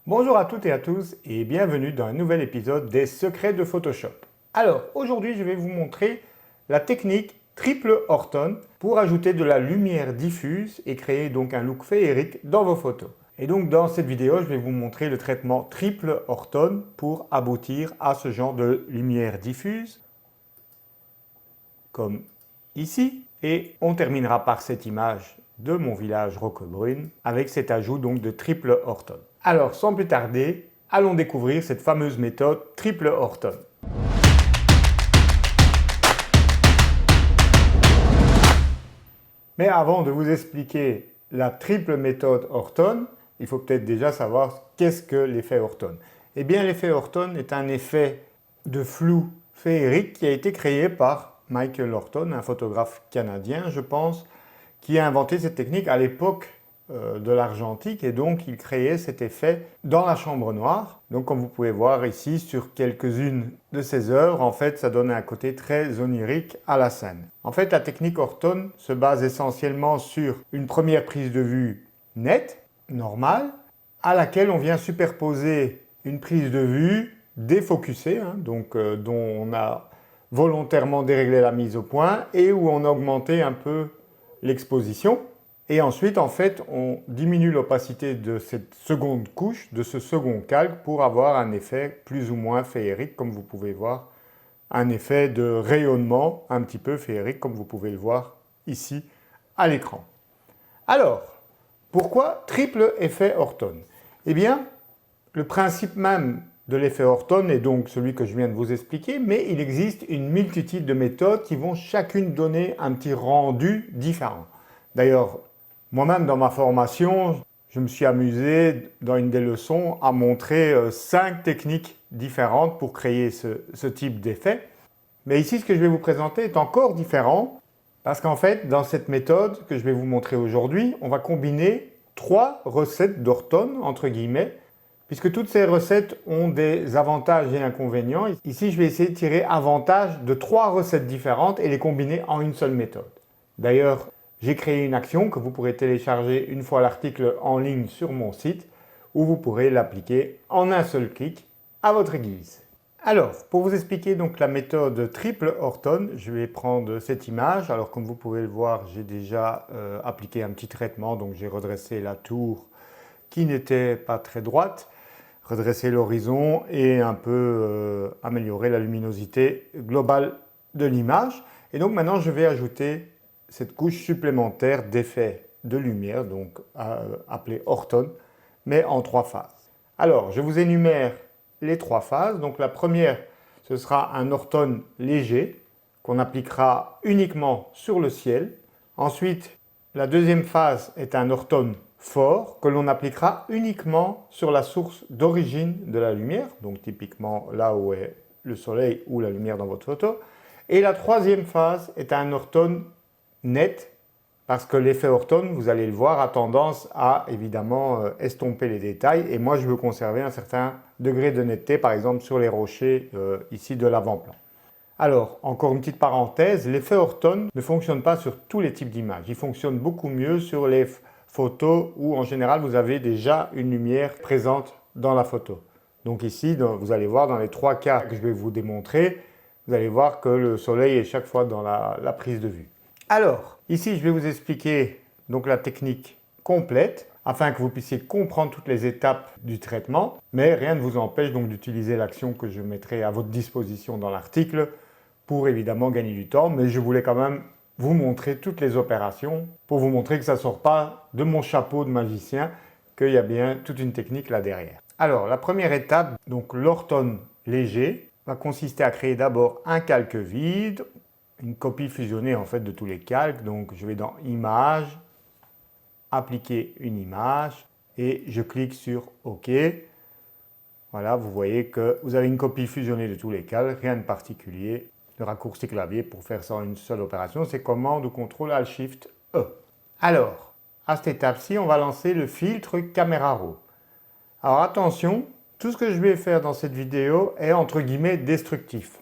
Bonjour à toutes et à tous et bienvenue dans un nouvel épisode des secrets de Photoshop. Alors aujourd'hui je vais vous montrer la technique triple Orton pour ajouter de la lumière diffuse et créer donc un look féerique dans vos photos. Et donc dans cette vidéo je vais vous montrer le traitement triple Orton pour aboutir à ce genre de lumière diffuse comme ici. Et on terminera par cette image de mon village Roquebrune avec cet ajout donc de triple Orton. Alors sans plus tarder, allons découvrir cette fameuse méthode triple Orton. Mais avant de vous expliquer la triple méthode Orton, il faut peut-être déjà savoir qu'est-ce que l'effet Orton. Eh bien l'effet Orton est un effet de flou féerique qui a été créé par Michael Orton, un photographe canadien je pense, qui a inventé cette technique à l'époque de l'argentique et donc il créait cet effet dans la chambre noire. Donc comme vous pouvez voir ici sur quelques-unes de ces œuvres, en fait ça donne un côté très onirique à la scène. En fait la technique Orton se base essentiellement sur une première prise de vue nette, normale, à laquelle on vient superposer une prise de vue défocusée, donc dont on a volontairement déréglé la mise au point et où on a augmenté un peu l'exposition. Et ensuite, en fait, on diminue l'opacité de cette seconde couche, de ce second calque, pour avoir un effet plus ou moins féerique, comme vous pouvez voir, un effet de rayonnement un petit peu féerique, comme vous pouvez le voir ici à l'écran. Alors, pourquoi triple effet Orton? Eh bien, le principe même de l'effet Orton est donc celui que je viens de vous expliquer, mais il existe une multitude de méthodes qui vont chacune donner un petit rendu différent. D'ailleurs, moi-même dans ma formation, je me suis amusé dans une des leçons à montrer 5 techniques différentes pour créer ce type d'effet. Mais ici, ce que je vais vous présenter est encore différent parce qu'en fait, dans cette méthode que je vais vous montrer aujourd'hui, on va combiner 3 recettes d'Orton, entre guillemets, puisque toutes ces recettes ont des avantages et inconvénients. Ici, je vais essayer de tirer avantage de 3 recettes différentes et les combiner en une seule méthode. D'ailleurs, j'ai créé une action que vous pourrez télécharger une fois l'article en ligne sur mon site où vous pourrez l'appliquer en un seul clic à votre guise. Alors, pour vous expliquer donc la méthode triple Orton, je vais prendre cette image. Alors comme vous pouvez le voir, j'ai déjà appliqué un petit traitement, donc j'ai redressé la tour qui n'était pas très droite, redressé l'horizon et un peu amélioré la luminosité globale de l'image. Et donc maintenant, je vais ajouter cette couche supplémentaire d'effet de lumière, donc appelée Orton, mais en 3 phases. Alors, je vous énumère les 3 phases. Donc la première, ce sera un Orton léger qu'on appliquera uniquement sur le ciel. Ensuite, la deuxième phase est un Orton fort que l'on appliquera uniquement sur la source d'origine de la lumière, donc typiquement là où est le soleil ou la lumière dans votre photo. Et la troisième phase est un Orton net, parce que l'effet Orton, vous allez le voir, a tendance à évidemment estomper les détails et moi je veux conserver un certain degré de netteté, par exemple sur les rochers ici de l'avant-plan. Alors, encore une petite parenthèse, l'effet Orton ne fonctionne pas sur tous les types d'images, il fonctionne beaucoup mieux sur les photos où en général vous avez déjà une lumière présente dans la photo. Donc ici, vous allez voir dans les 3 cas que je vais vous démontrer, vous allez voir que le soleil est chaque fois dans la prise de vue. Alors, ici je vais vous expliquer donc la technique complète afin que vous puissiez comprendre toutes les étapes du traitement, mais rien ne vous empêche donc d'utiliser l'action que je mettrai à votre disposition dans l'article pour évidemment gagner du temps, mais je voulais quand même vous montrer toutes les opérations pour vous montrer que ça ne sort pas de mon chapeau de magicien, qu'il y a bien toute une technique là derrière. Alors, la première étape, donc l'Orton léger, va consister à créer d'abord un calque vide, une copie fusionnée en fait de tous les calques. Donc je vais dans Images, appliquer une image et je clique sur OK. Voilà, vous voyez que vous avez une copie fusionnée de tous les calques, rien de particulier. Le raccourci clavier pour faire ça en une seule opération, c'est commande ou contrôle Alt Shift E. Alors, à cette étape-ci, on va lancer le filtre Caméra Raw. Alors attention, tout ce que je vais faire dans cette vidéo est entre guillemets destructif.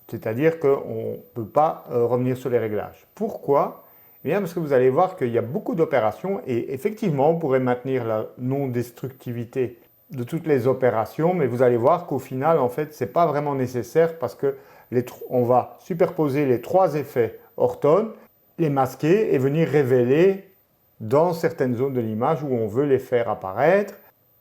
C'est-à-dire qu'on ne peut pas revenir sur les réglages. Pourquoi? Eh bien parce que vous allez voir qu'il y a beaucoup d'opérations et effectivement on pourrait maintenir la non-destructivité de toutes les opérations, mais vous allez voir qu'au final, en fait, ce n'est pas vraiment nécessaire parce que on va superposer les trois effets orthones, les masquer et venir révéler dans certaines zones de l'image où on veut les faire apparaître,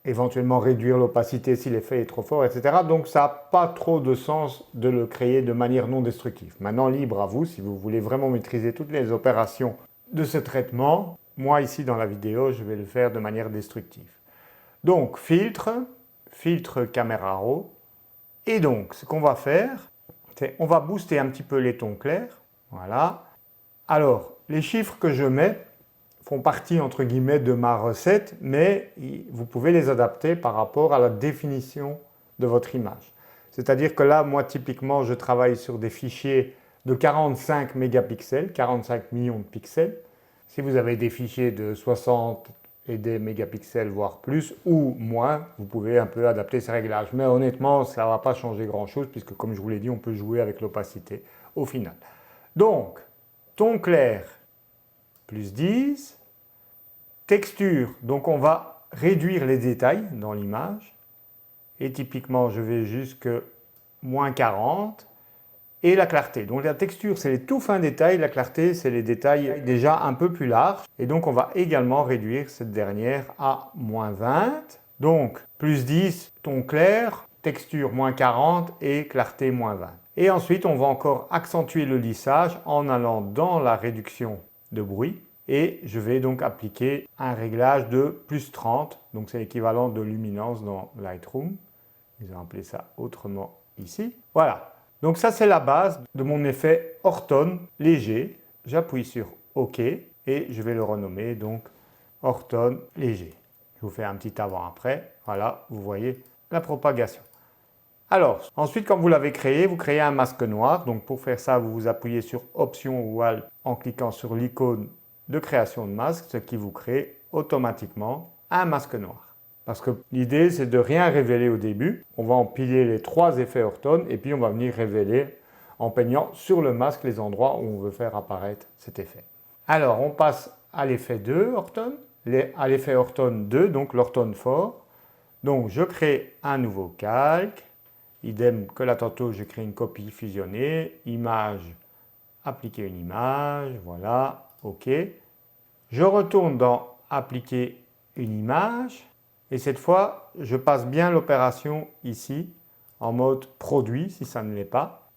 éventuellement réduire l'opacité si l'effet est trop fort, etc. Donc ça n'a pas trop de sens de le créer de manière non destructive. Maintenant, libre à vous, si vous voulez vraiment maîtriser toutes les opérations de ce traitement. Moi, ici, dans la vidéo, je vais le faire de manière destructive. Donc, filtre caméra raw. Et donc, ce qu'on va faire, c'est on va booster un petit peu les tons clairs. Voilà. Alors, les chiffres que je mets font partie, entre guillemets, de ma recette, mais vous pouvez les adapter par rapport à la définition de votre image. C'est-à-dire que là, moi, typiquement, je travaille sur des fichiers de 45 mégapixels, 45 millions de pixels. Si vous avez des fichiers de 60 et des mégapixels, voire plus, ou moins, vous pouvez un peu adapter ces réglages. Mais honnêtement, ça ne va pas changer grand-chose, puisque comme je vous l'ai dit, on peut jouer avec l'opacité au final. Donc, ton clair, plus 10. Texture, donc on va réduire les détails dans l'image. Et typiquement, je vais jusque moins 40. Et la clarté. Donc la texture, c'est les tout fins détails. La clarté, c'est les détails déjà un peu plus larges. Et donc on va également réduire cette dernière à moins 20. Donc plus 10, ton clair, texture moins 40 et clarté moins 20. Et ensuite, on va encore accentuer le lissage en allant dans la réduction de bruit. Et je vais donc appliquer un réglage de plus 30. Donc c'est l'équivalent de luminance dans Lightroom. Ils ont appelé ça autrement ici. Voilà. Donc ça, c'est la base de mon effet Ortone léger. J'appuie sur OK et je vais le renommer donc Ortone léger. Je vous fais un petit avant-après. Voilà, vous voyez la propagation. Alors, ensuite, quand vous l'avez créé, vous créez un masque noir. Donc pour faire ça, vous appuyez sur Option ou Alt en cliquant sur l'icône de création de masque, ce qui vous crée automatiquement un masque noir. Parce que l'idée, c'est de rien révéler au début. On va empiler les trois effets Ortone et puis on va venir révéler en peignant sur le masque les endroits où on veut faire apparaître cet effet. Alors, on passe à l'effet 2 Ortone, à l'effet Ortone 2, donc l'Ortone fort. Donc, je crée un nouveau calque. Idem que là tantôt, je crée une copie fusionnée. Image, appliquer une image, voilà, OK. Je retourne dans appliquer une image. Et cette fois, je passe bien l'opération ici en mode produit si ça ne l'est pas.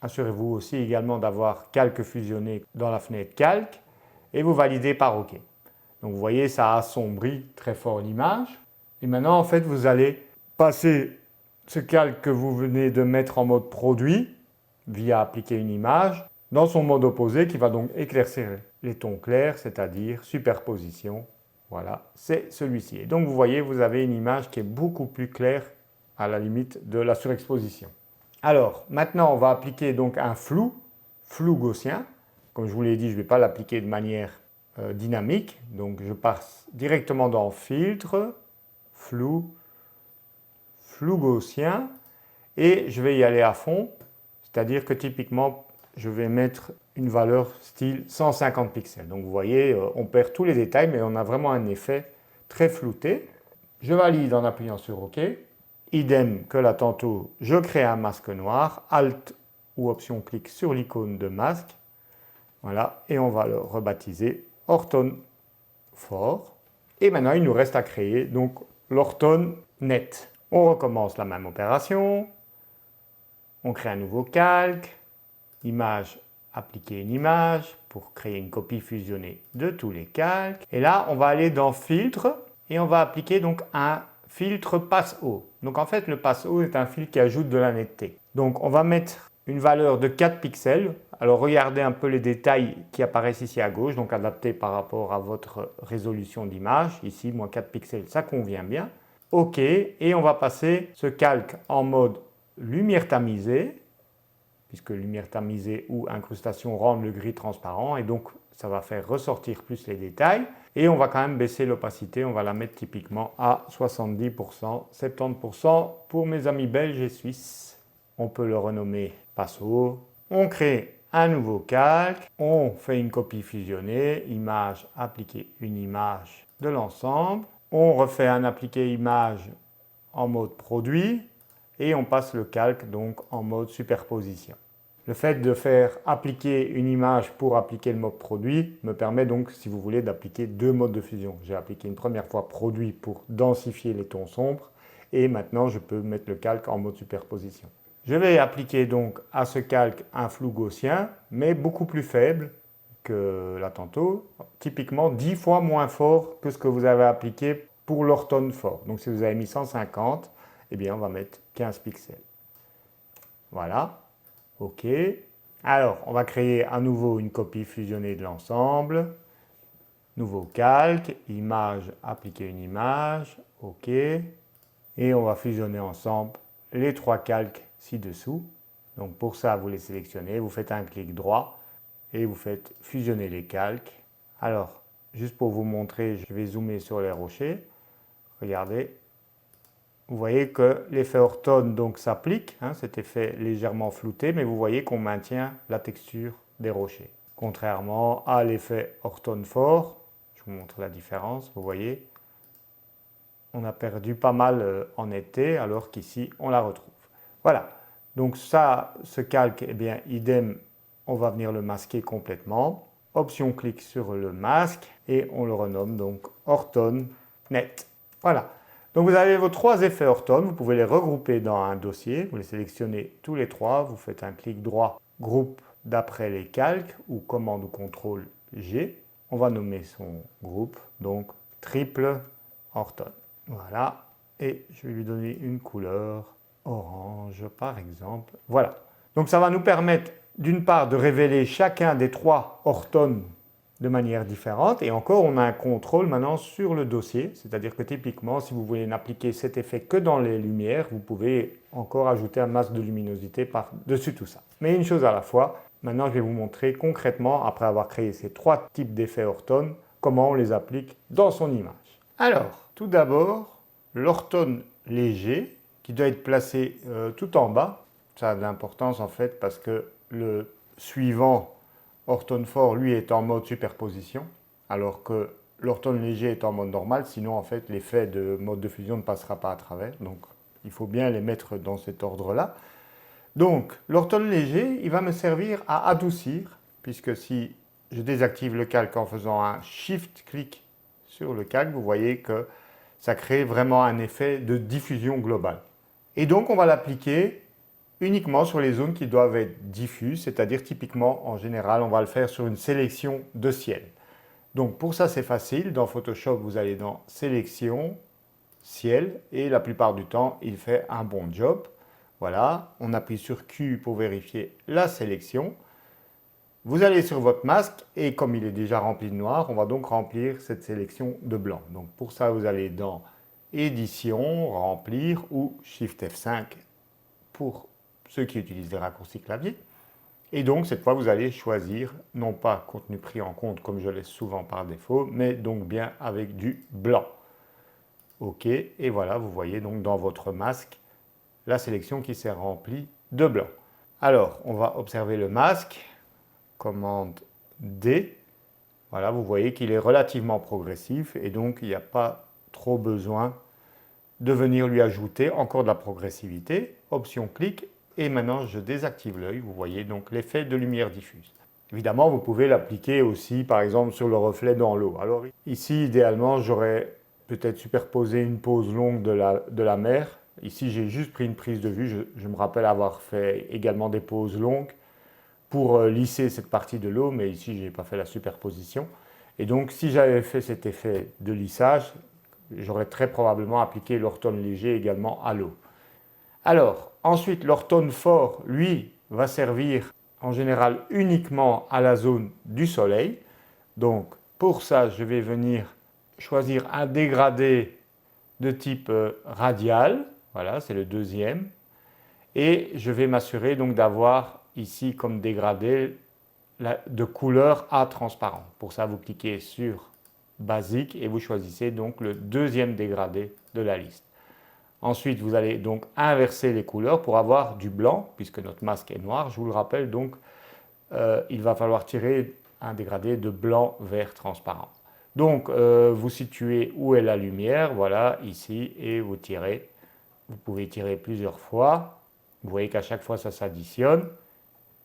Assurez-vous aussi également d'avoir calque fusionné dans la fenêtre calque et vous validez par OK. Donc vous voyez, ça assombrit très fort l'image. Et maintenant, en fait, vous allez passer ce calque que vous venez de mettre en mode produit via appliquer une image dans son mode opposé qui va donc éclaircir les tons clairs, c'est-à-dire superposition. Voilà, c'est celui-ci. Et donc vous voyez, vous avez une image qui est beaucoup plus claire à la limite de la surexposition. Alors, maintenant, on va appliquer donc un flou gaussien. Comme je vous l'ai dit, je ne vais pas l'appliquer de manière dynamique. Donc je passe directement dans Filtre, flou gaussien. Et je vais y aller à fond. C'est-à-dire que typiquement, je vais mettre une valeur style 150 pixels. Donc vous voyez, on perd tous les détails, mais on a vraiment un effet très flouté. Je valide en appuyant sur OK. Idem que là tantôt, je crée un masque noir. Alt ou Option clic sur l'icône de masque. Voilà, et on va le rebaptiser Ortone fort. Et maintenant, il nous reste à créer donc l'Ortone net. On recommence la même opération. On crée un nouveau calque. Image, appliquer une image pour créer une copie fusionnée de tous les calques. Et là, on va aller dans Filtre et on va appliquer donc un filtre passe-haut. Donc en fait, le passe-haut est un filtre qui ajoute de la netteté. Donc on va mettre une valeur de 4 pixels. Alors regardez un peu les détails qui apparaissent ici à gauche, donc adapté par rapport à votre résolution d'image. Ici, moi 4 pixels, ça convient bien. OK, et on va passer ce calque en mode lumière tamisée, puisque lumière tamisée ou incrustation rendent le gris transparent, et donc ça va faire ressortir plus les détails. Et on va quand même baisser l'opacité, on va la mettre typiquement à 70%, 70% pour mes amis belges et suisses. On peut le renommer Passo. On crée un nouveau calque, on fait une copie fusionnée, image, appliquer une image de l'ensemble. On refait un appliquer image en mode produit et on passe le calque donc en mode superposition. Le fait de faire appliquer une image pour appliquer le mode produit me permet donc, si vous voulez, d'appliquer deux modes de fusion. J'ai appliqué une première fois produit pour densifier les tons sombres et maintenant je peux mettre le calque en mode superposition. Je vais appliquer donc à ce calque un flou gaussien, mais beaucoup plus faible que là tantôt, typiquement 10 fois moins fort que ce que vous avez appliqué pour l'Orton fort. Donc si vous avez mis 150, eh bien on va mettre 15 pixels. Voilà. OK. Alors, on va créer à nouveau une copie fusionnée de l'ensemble. Nouveau calque, image, appliquer une image. OK. Et on va fusionner ensemble les trois calques ci-dessous. Donc pour ça, vous les sélectionnez, vous faites un clic droit et vous faites fusionner les calques. Alors, juste pour vous montrer, je vais zoomer sur les rochers. Regardez. Vous voyez que l'effet Orton s'applique, cet effet légèrement flouté, mais vous voyez qu'on maintient la texture des rochers. Contrairement à l'effet Orton fort, je vous montre la différence, vous voyez, on a perdu pas mal en netteté, alors qu'ici on la retrouve. Voilà, donc ça, ce calque, eh bien, idem, on va venir le masquer complètement. Option clic sur le masque et on le renomme donc Orton Net. Voilà. Donc vous avez vos trois effets Orton, vous pouvez les regrouper dans un dossier, vous les sélectionnez tous les trois, vous faites un clic droit, groupe d'après les calques ou commande ou contrôle G. On va nommer son groupe, donc triple Orton. Voilà, et je vais lui donner une couleur orange par exemple. Voilà, donc ça va nous permettre d'une part de révéler chacun des trois Orton de manière différente et encore on a un contrôle maintenant sur le dossier, c'est-à-dire que typiquement si vous voulez n'appliquer cet effet que dans les lumières, vous pouvez encore ajouter un masque de luminosité par-dessus tout ça. Mais une chose à la fois, maintenant je vais vous montrer concrètement, après avoir créé ces trois types d'effets Orton, comment on les applique dans son image. Alors, tout d'abord, l'Orton léger qui doit être placé tout en bas, ça a de l'importance en fait parce que le suivant Orton fort, lui, est en mode superposition, alors que l'Orton léger est en mode normal, sinon en fait l'effet de mode de fusion ne passera pas à travers, donc il faut bien les mettre dans cet ordre-là. Donc l'Orton léger, il va me servir à adoucir, puisque si je désactive le calque en faisant un Shift-clic sur le calque, vous voyez que ça crée vraiment un effet de diffusion globale. Et donc on va l'appliquer uniquement sur les zones qui doivent être diffuses, c'est-à-dire typiquement, en général, on va le faire sur une sélection de ciel. Donc pour ça, c'est facile. Dans Photoshop, vous allez dans Sélection, Ciel, et la plupart du temps, il fait un bon job. Voilà, on appuie sur Q pour vérifier la sélection. Vous allez sur votre masque, et comme il est déjà rempli de noir, on va donc remplir cette sélection de blanc. Donc pour ça, vous allez dans Édition, Remplir, ou Shift F5 pour ceux qui utilisent des raccourcis clavier. Et donc, cette fois, vous allez choisir, non pas contenu pris en compte, comme je laisse souvent par défaut, mais donc bien avec du blanc. OK, et voilà, vous voyez donc dans votre masque, la sélection qui s'est remplie de blanc. Alors, on va observer le masque, commande D. Voilà, vous voyez qu'il est relativement progressif, et donc il n'y a pas trop besoin de venir lui ajouter encore de la progressivité. Option clic. Et maintenant, je désactive l'œil, vous voyez donc l'effet de lumière diffuse. Évidemment, vous pouvez l'appliquer aussi, par exemple, sur le reflet dans l'eau. Alors ici, idéalement, j'aurais peut-être superposé une pause longue de la mer. Ici, j'ai juste pris une prise de vue. Je me rappelle avoir fait également des pauses longues pour lisser cette partie de l'eau, mais ici, je n'ai pas fait la superposition. Et donc, si j'avais fait cet effet de lissage, j'aurais très probablement appliqué l'Orton léger également à l'eau. Alors, ensuite, l'Orton fort, lui, va servir en général uniquement à la zone du soleil. Donc, pour ça, je vais venir choisir un dégradé de type radial. Voilà, c'est le deuxième. Et je vais m'assurer donc d'avoir ici comme dégradé de couleur à transparent. Pour ça, vous cliquez sur Basique et vous choisissez donc le deuxième dégradé de la liste. Ensuite, vous allez donc inverser les couleurs pour avoir du blanc, puisque notre masque est noir. Je vous le rappelle, donc, il va falloir tirer un dégradé de blanc vert transparent. Donc, vous situez où est la lumière, voilà, ici, et vous tirez Vous pouvez tirer plusieurs fois. Vous voyez qu'à chaque fois, ça s'additionne.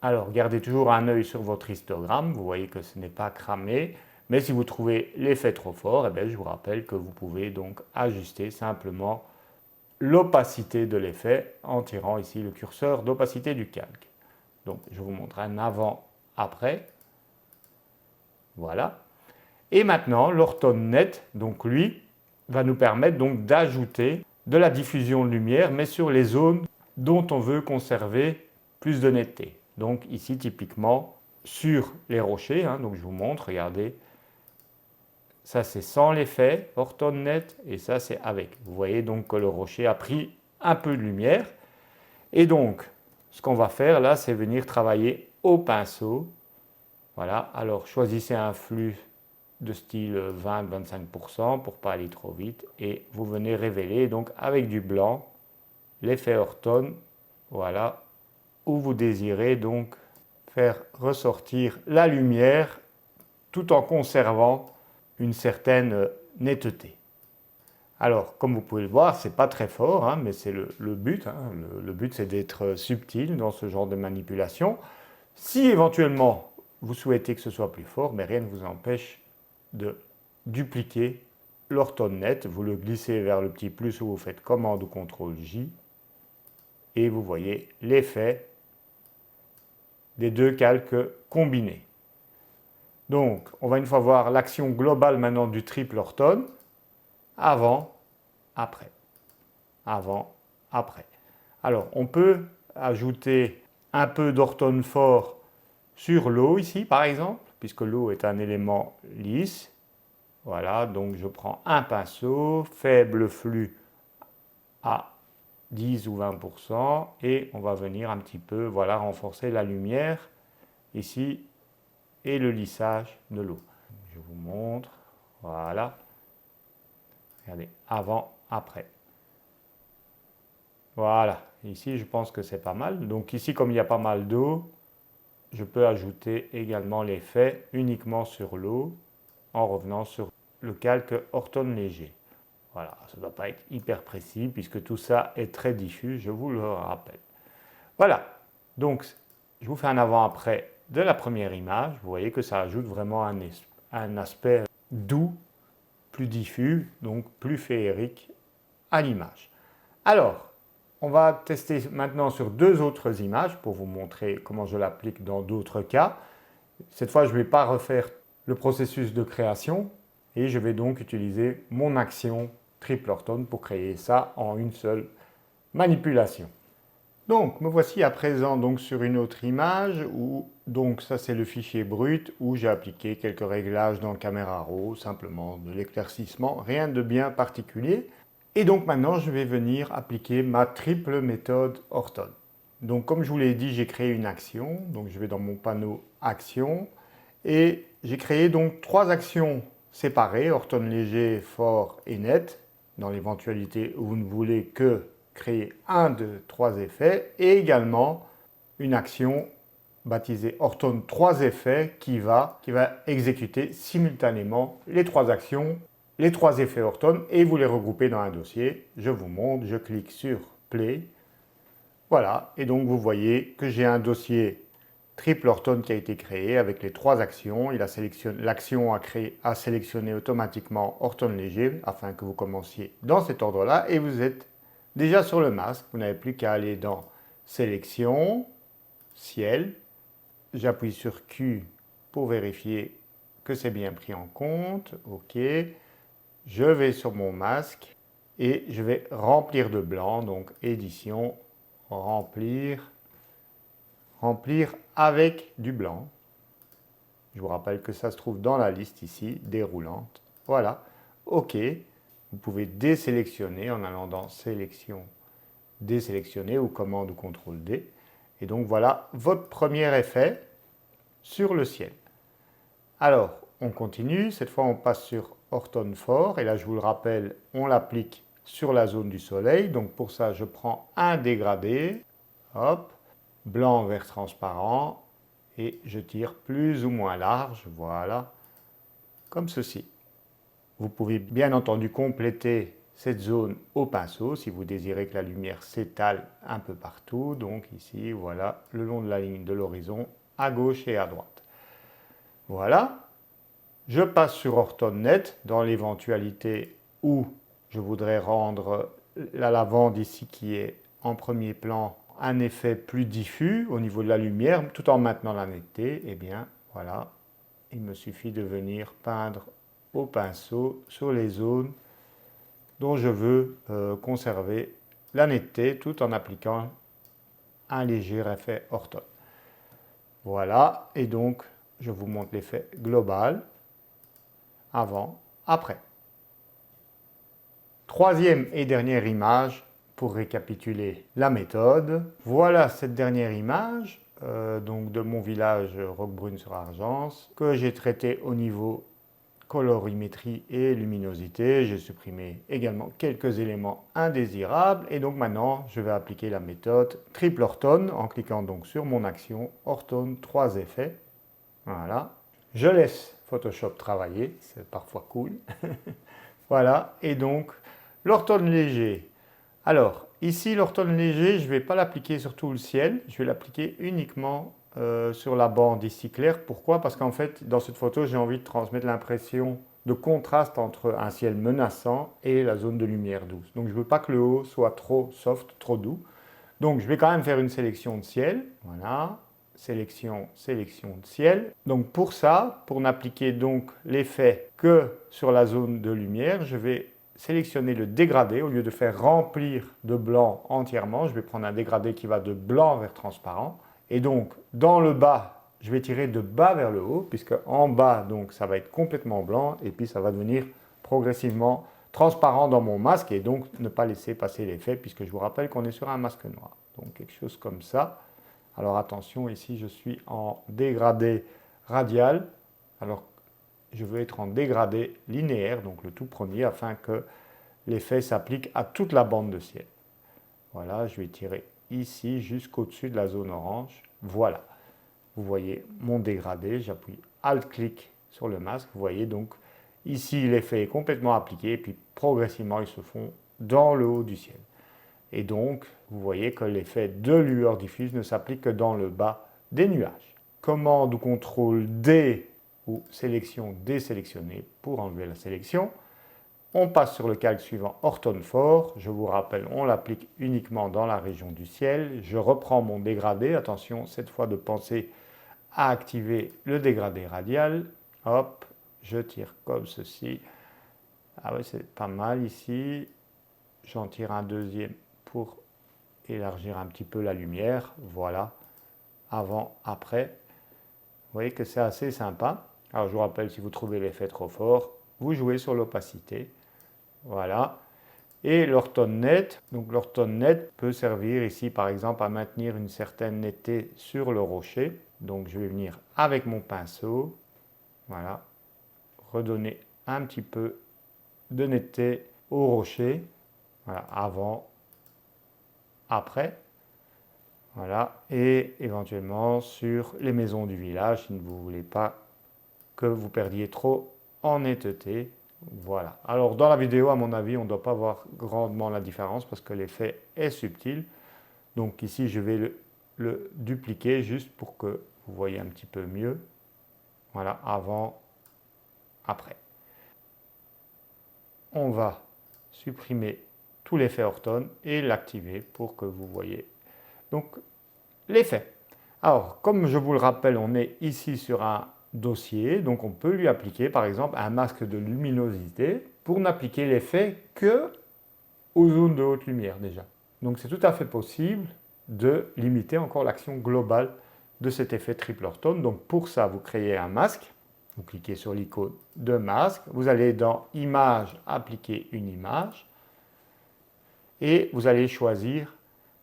Alors, gardez toujours un œil sur votre histogramme. Vous voyez que ce n'est pas cramé. Mais si vous trouvez l'effet trop fort, eh bien, je vous rappelle que vous pouvez donc ajuster simplement l'opacité de l'effet en tirant ici le curseur d'opacité du calque. Donc, je vous montre un avant-après. Voilà. Et maintenant, l'orthone net, donc lui, va nous permettre donc d'ajouter de la diffusion de lumière, mais sur les zones dont on veut conserver plus de netteté. Donc ici, typiquement, sur les rochers, donc je vous montre, regardez, ça c'est sans l'effet orthone net et ça c'est avec. Vous voyez donc que le rocher a pris un peu de lumière. Et donc, ce qu'on va faire là, c'est venir travailler au pinceau. Voilà, alors choisissez un flux de style 20-25% pour ne pas aller trop vite et vous venez révéler donc avec du blanc l'effet orthone, voilà, où vous désirez donc faire ressortir la lumière tout en conservant une certaine netteté. Alors, comme vous pouvez le voir, ce n'est pas très fort, mais c'est le but. Le but, c'est d'être subtil dans ce genre de manipulation. Si éventuellement vous souhaitez que ce soit plus fort, mais rien ne vous empêche de dupliquer l'orthone net. Vous le glissez vers le petit plus ou vous faites commande ou CTRL J et vous voyez l'effet des deux calques combinés. Donc, on va une fois voir l'action globale maintenant du triple orthone. Avant, après. Avant, après. Alors, on peut ajouter un peu d'orthone fort sur l'eau ici, par exemple, puisque l'eau est un élément lisse. Voilà, donc je prends un pinceau, faible flux à 10 ou 20% et on va venir un petit peu, voilà, renforcer la lumière ici et le lissage de l'eau. Je vous montre, voilà. Regardez, avant, après. Voilà, ici je pense que c'est pas mal. Donc ici, comme il y a pas mal d'eau, je peux ajouter également l'effet uniquement sur l'eau en revenant sur le calque orthone léger. Voilà, ça ne doit pas être hyper précis puisque tout ça est très diffus, je vous le rappelle. Voilà, donc je vous fais un avant-après de la première image. Vous voyez que ça ajoute vraiment un aspect doux, plus diffus, donc plus féerique à l'image. Alors, on va tester maintenant sur deux autres images pour vous montrer comment je l'applique dans d'autres cas. Cette fois, je ne vais pas refaire le processus de création et je vais donc utiliser mon action triple orthone pour créer ça en une seule manipulation. Donc, me voici à présent donc sur une autre image où donc ça c'est le fichier brut où j'ai appliqué quelques réglages dans Camera Raw, simplement de l'éclaircissement, rien de bien particulier. Et donc maintenant, je vais venir appliquer ma triple méthode orthone. Donc comme je vous l'ai dit, j'ai créé une action. Donc je vais dans mon panneau Action. Et j'ai créé donc trois actions séparées, orthone léger, fort et net, dans l'éventualité où vous ne voulez que créer un de trois effets. Et également une action baptisée orthone 3 effets qui va exécuter simultanément les trois actions, les trois effets orthone et vous les regroupez dans un dossier. Je vous montre, je clique sur Play. Voilà, et donc vous voyez que j'ai un dossier triple orthone qui a été créé avec les trois actions. L'action a sélectionné automatiquement orthone léger afin que vous commenciez dans cet ordre-là et vous êtes déjà sur le masque. Vous n'avez plus qu'à aller dans Sélection, Ciel. J'appuie sur Q pour vérifier que c'est bien pris en compte. OK. Je vais sur mon masque et je vais remplir de blanc. Donc édition, remplir avec du blanc. Je vous rappelle que ça se trouve dans la liste ici, déroulante. Voilà. OK. Vous pouvez désélectionner en allant dans Sélection, désélectionner ou commande ou CTRL D. Et donc voilà votre premier effet sur le ciel. Alors, on continue. Cette fois, on passe sur orthone fort. Et là, je vous le rappelle, on l'applique sur la zone du soleil. Donc pour ça, je prends un dégradé. Hop, blanc vers transparent. Et je tire plus ou moins large. Voilà, comme ceci. Vous pouvez bien entendu compléter cette zone au pinceau si vous désirez que la lumière s'étale un peu partout. Donc ici, voilà, le long de la ligne de l'horizon, à gauche et à droite. Voilà. Je passe sur Ortone Net dans l'éventualité où je voudrais rendre la lavande ici qui est en premier plan un effet plus diffus au niveau de la lumière tout en maintenant la netteté. Eh bien voilà, il me suffit de venir peindre au pinceau sur les zones dont je veux conserver la netteté tout en appliquant un léger effet Ortone. Voilà, et donc je vous montre l'effet global, avant, après. Troisième et dernière image pour récapituler la méthode. Voilà cette dernière image donc de mon village Roquebrune-sur-Argence que j'ai traité au niveau colorimétrie et luminosité. J'ai supprimé également quelques éléments indésirables et donc maintenant je vais appliquer la méthode triple Ortone en cliquant donc sur mon action Ortone 3 effets. Voilà. Je laisse Photoshop travailler, c'est parfois cool. Voilà, et donc l'Ortone léger. Alors, ici, l'Ortone léger, je ne vais pas l'appliquer sur tout le ciel, je vais l'appliquer uniquement sur la bande ici claire. Pourquoi? Parce qu'en fait, dans cette photo, j'ai envie de transmettre l'impression de contraste entre un ciel menaçant et la zone de lumière douce. Donc, je ne veux pas que le haut soit trop soft, trop doux. Donc, je vais quand même faire une sélection de ciel. Voilà. Sélection, sélection de ciel. Donc pour ça, pour n'appliquer donc l'effet que sur la zone de lumière, je vais sélectionner le dégradé. Au lieu de faire remplir de blanc entièrement, je vais prendre un dégradé qui va de blanc vers transparent. Et donc dans le bas, je vais tirer de bas vers le haut, puisque en bas, donc ça va être complètement blanc, et puis ça va devenir progressivement transparent dans mon masque, et donc ne pas laisser passer l'effet, puisque je vous rappelle qu'on est sur un masque noir. Donc quelque chose comme ça. Alors attention, ici je suis en dégradé radial, alors je veux être en dégradé linéaire, donc le tout premier, afin que l'effet s'applique à toute la bande de ciel. Voilà, je vais tirer ici jusqu'au-dessus de la zone orange. Voilà, vous voyez mon dégradé, j'appuie Alt-clic sur le masque, vous voyez donc ici l'effet est complètement appliqué, et puis progressivement ils se font dans le haut du ciel. Et donc, vous voyez que l'effet de lueur diffuse ne s'applique que dans le bas des nuages. Commande ou CTRL D ou sélection désélectionnée pour enlever la sélection. On passe sur le calque suivant Ortone fort. Je vous rappelle, on l'applique uniquement dans la région du ciel. Je reprends mon dégradé. Attention, cette fois de penser à activer le dégradé radial. Hop, je tire comme ceci. Ah oui, c'est pas mal ici. J'en tire un deuxième pour élargir un petit peu la lumière. Voilà, avant, après. Vous voyez que c'est assez sympa. Alors je vous rappelle, si vous trouvez l'effet trop fort, vous jouez sur l'opacité. Voilà. Et l'Ortone Net. Donc l'Ortone Net peut servir ici par exemple à maintenir une certaine netteté sur le rocher. Donc je vais venir avec mon pinceau. Voilà. Redonner un petit peu de netteté au rocher. Voilà, avant, après, voilà, et éventuellement sur les maisons du village si vous ne voulez pas que vous perdiez trop en netteté. Voilà. Alors dans la vidéo, à mon avis, on ne doit pas voir grandement la différence parce que l'effet est subtil. Donc ici, je vais le dupliquer juste pour que vous voyez un petit peu mieux. Voilà, avant, après. On va supprimer tout l'effet Ortone et l'activer pour que vous voyez donc l'effet. Alors, comme je vous le rappelle, on est ici sur un dossier, donc on peut lui appliquer par exemple un masque de luminosité pour n'appliquer l'effet que aux zones de haute lumière déjà. Donc c'est tout à fait possible de limiter encore l'action globale de cet effet triple Ortone. Donc pour ça, vous créez un masque, vous cliquez sur l'icône de masque, vous allez dans Images, appliquer une image, et vous allez choisir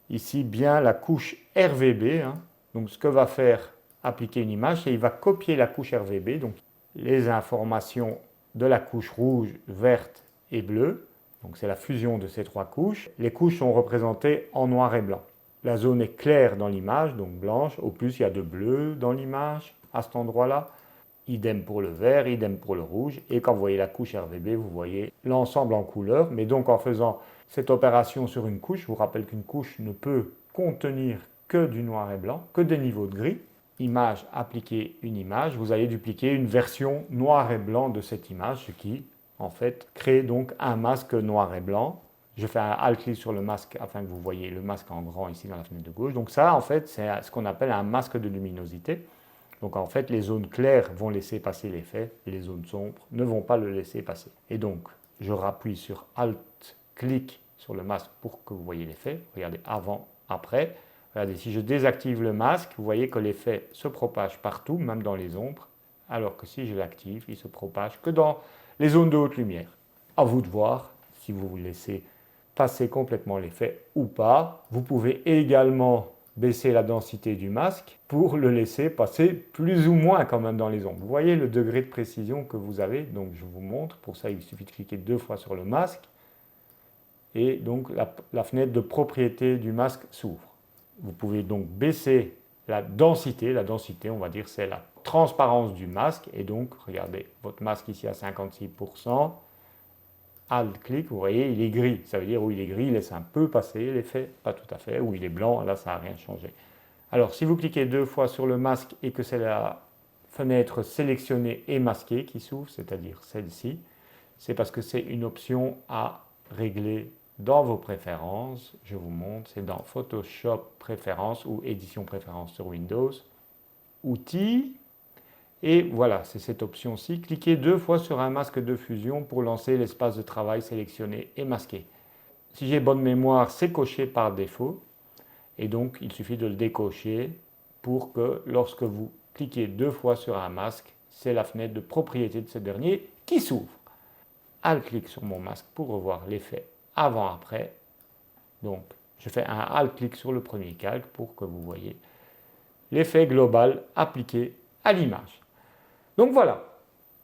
ici bien la couche RVB. Donc ce que va faire appliquer une image, c'est qu'il va copier la couche RVB, donc les informations de la couche rouge, verte et bleue. Donc c'est la fusion de ces trois couches. Les couches sont représentées en noir et blanc. La zone est claire dans l'image, donc blanche. Au plus, il y a de bleu dans l'image à cet endroit-là. Idem pour le vert, idem pour le rouge. Et quand vous voyez la couche RGB, vous voyez l'ensemble en couleur. Mais donc en faisant cette opération sur une couche, je vous rappelle qu'une couche ne peut contenir que du noir et blanc, que des niveaux de gris. Image, appliquer une image, vous allez dupliquer une version noir et blanc de cette image, ce qui en fait crée donc un masque noir et blanc. Je fais un alt-clic sur le masque afin que vous voyez le masque en grand ici dans la fenêtre de gauche. Donc ça en fait c'est ce qu'on appelle un masque de luminosité. Donc en fait les zones claires vont laisser passer l'effet et les zones sombres ne vont pas le laisser passer. Et donc je rappuie sur alt-clic sur le masque pour que vous voyez l'effet. Regardez avant, après. Regardez, si je désactive le masque, vous voyez que l'effet se propage partout, même dans les ombres, alors que si je l'active, il se propage que dans les zones de haute lumière. À vous de voir si vous vous laissez passer complètement l'effet ou pas. Vous pouvez également baisser la densité du masque pour le laisser passer plus ou moins quand même dans les ombres. Vous voyez le degré de précision que vous avez, donc je vous montre. Pour ça, il suffit de cliquer 2 fois sur le masque et donc la fenêtre de propriété du masque s'ouvre. Vous pouvez donc baisser la densité on va dire c'est la transparence du masque et donc regardez votre masque ici à 56%, alt-clic, vous voyez il est gris, ça veut dire où il est gris, il laisse un peu passer l'effet, pas tout à fait, où il est blanc, là ça n'a rien changé. Alors si vous cliquez 2 fois sur le masque et que c'est la fenêtre sélectionnée et masquée qui s'ouvre, c'est-à-dire celle-ci, c'est parce que c'est une option à régler dans vos préférences, je vous montre, c'est dans Photoshop préférences ou édition préférences sur Windows, outils, et voilà, c'est cette option-ci. Cliquez 2 fois sur un masque de fusion pour lancer l'espace de travail sélectionné et masqué. Si j'ai bonne mémoire, c'est coché par défaut, et donc il suffit de le décocher pour que lorsque vous cliquez 2 fois sur un masque, c'est la fenêtre de propriété de ce dernier qui s'ouvre. Alt-clic sur mon masque pour revoir l'effet avant-après. Donc, je fais un alt-clic sur le premier calque pour que vous voyez l'effet global appliqué à l'image. Donc voilà.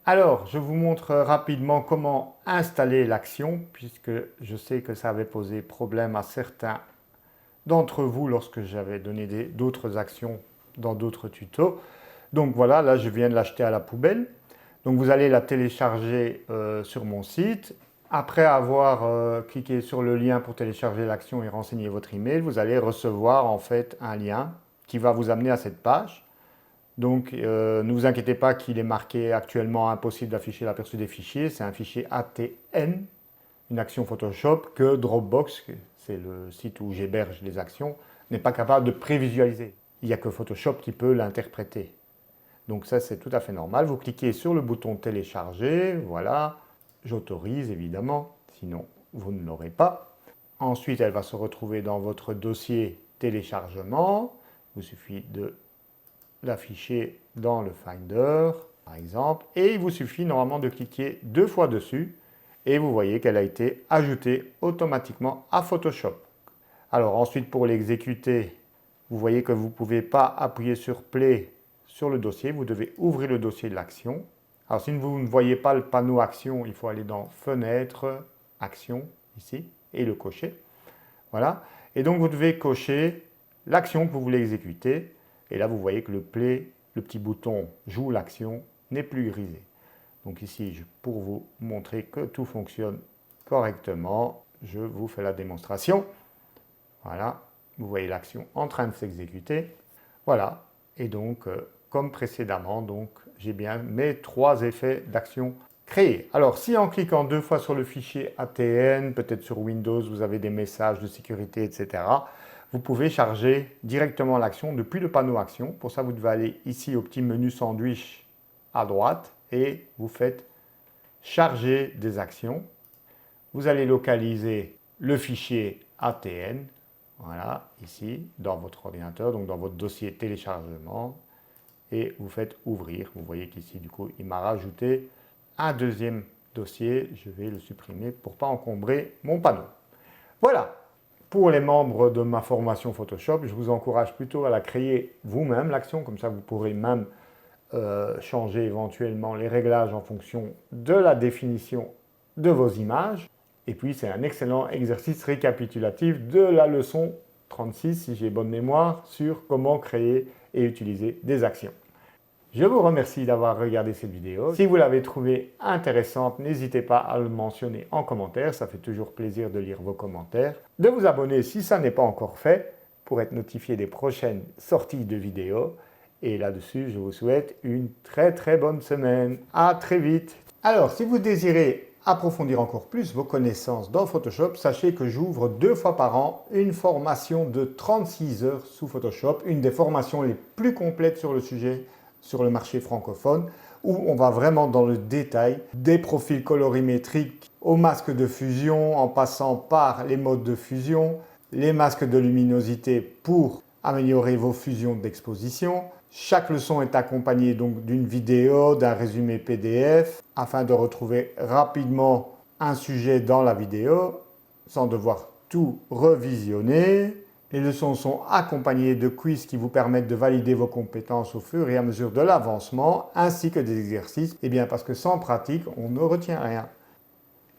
Alors, je vous montre rapidement comment installer l'action, puisque je sais que ça avait posé problème à certains d'entre vous lorsque j'avais donné d'autres actions dans d'autres tutos. Donc voilà, là je viens de l'acheter à la poubelle. Donc vous allez la télécharger sur mon site. Après avoir cliqué sur le lien pour télécharger l'action et renseigner votre email, vous allez recevoir en fait un lien qui va vous amener à cette page. Donc ne vous inquiétez pas qu'il est marqué actuellement impossible d'afficher l'aperçu des fichiers. C'est un fichier ATN, une action Photoshop que Dropbox, c'est le site où j'héberge les actions, n'est pas capable de prévisualiser. Il n'y a que Photoshop qui peut l'interpréter. Donc ça c'est tout à fait normal. Vous cliquez sur le bouton télécharger, voilà. J'autorise évidemment, sinon vous ne l'aurez pas. Ensuite, elle va se retrouver dans votre dossier téléchargement. Il vous suffit de l'afficher dans le Finder, par exemple. Et il vous suffit normalement de cliquer 2 fois dessus. Et vous voyez qu'elle a été ajoutée automatiquement à Photoshop. Alors ensuite, pour l'exécuter, vous voyez que vous ne pouvez pas appuyer sur Play sur le dossier. Vous devez ouvrir le dossier de l'action. Alors, si vous ne voyez pas le panneau Action, il faut aller dans Fenêtre, Action, ici, et le cocher. Voilà. Et donc, vous devez cocher l'action que vous voulez exécuter. Et là, vous voyez que le Play, le petit bouton Joue l'action, n'est plus grisé. Donc ici, pour vous montrer que tout fonctionne correctement, je vous fais la démonstration. Voilà. Vous voyez l'action en train de s'exécuter. Voilà. Et donc, comme précédemment, donc, j'ai bien mes 3 effets d'action créés. Alors, si en cliquant 2 fois sur le fichier ATN, peut-être sur Windows, vous avez des messages de sécurité, etc., vous pouvez charger directement l'action depuis le panneau Action. Pour ça, vous devez aller ici au petit menu Sandwich à droite et vous faites Charger des actions. Vous allez localiser le fichier ATN, voilà, ici, dans votre ordinateur, donc dans votre dossier téléchargement. Et vous faites ouvrir. Vous voyez qu'ici, du coup, il m'a rajouté un deuxième dossier. Je vais le supprimer pour ne pas encombrer mon panneau. Voilà. Pour les membres de ma formation Photoshop, je vous encourage plutôt à la créer vous-même, l'action. Comme ça, vous pourrez même changer éventuellement les réglages en fonction de la définition de vos images. Et puis, c'est un excellent exercice récapitulatif de la leçon 36, si j'ai bonne mémoire, sur comment créer et utiliser des actions. Je vous remercie d'avoir regardé cette vidéo. Si vous l'avez trouvée intéressante, n'hésitez pas à le mentionner en commentaire. Ça fait toujours plaisir de lire vos commentaires. De vous abonner si ça n'est pas encore fait pour être notifié des prochaines sorties de vidéos. Et là-dessus, je vous souhaite une très bonne semaine. À très vite. Alors, si vous désirez approfondir encore plus vos connaissances dans Photoshop, sachez que j'ouvre 2 fois par an une formation de 36 heures sous Photoshop, une des formations les plus complètes sur le sujet sur le marché francophone, où on va vraiment dans le détail des profils colorimétriques aux masques de fusion, en passant par les modes de fusion, les masques de luminosité pour améliorer vos fusions d'exposition. Chaque leçon est accompagnée donc d'une vidéo, d'un résumé PDF, afin de retrouver rapidement un sujet dans la vidéo, sans devoir tout revisionner. Les leçons sont accompagnées de quiz qui vous permettent de valider vos compétences au fur et à mesure de l'avancement, ainsi que des exercices, parce que sans pratique, on ne retient rien.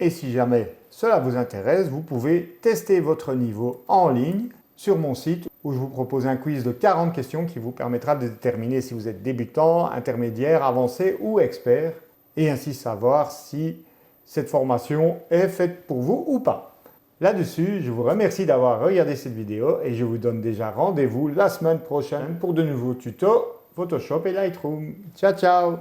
Et si jamais cela vous intéresse, vous pouvez tester votre niveau en ligne sur mon site où je vous propose un quiz de 40 questions qui vous permettra de déterminer si vous êtes débutant, intermédiaire, avancé ou expert, et ainsi savoir si cette formation est faite pour vous ou pas. Là-dessus, je vous remercie d'avoir regardé cette vidéo et je vous donne déjà rendez-vous la semaine prochaine pour de nouveaux tutos Photoshop et Lightroom. Ciao, ciao!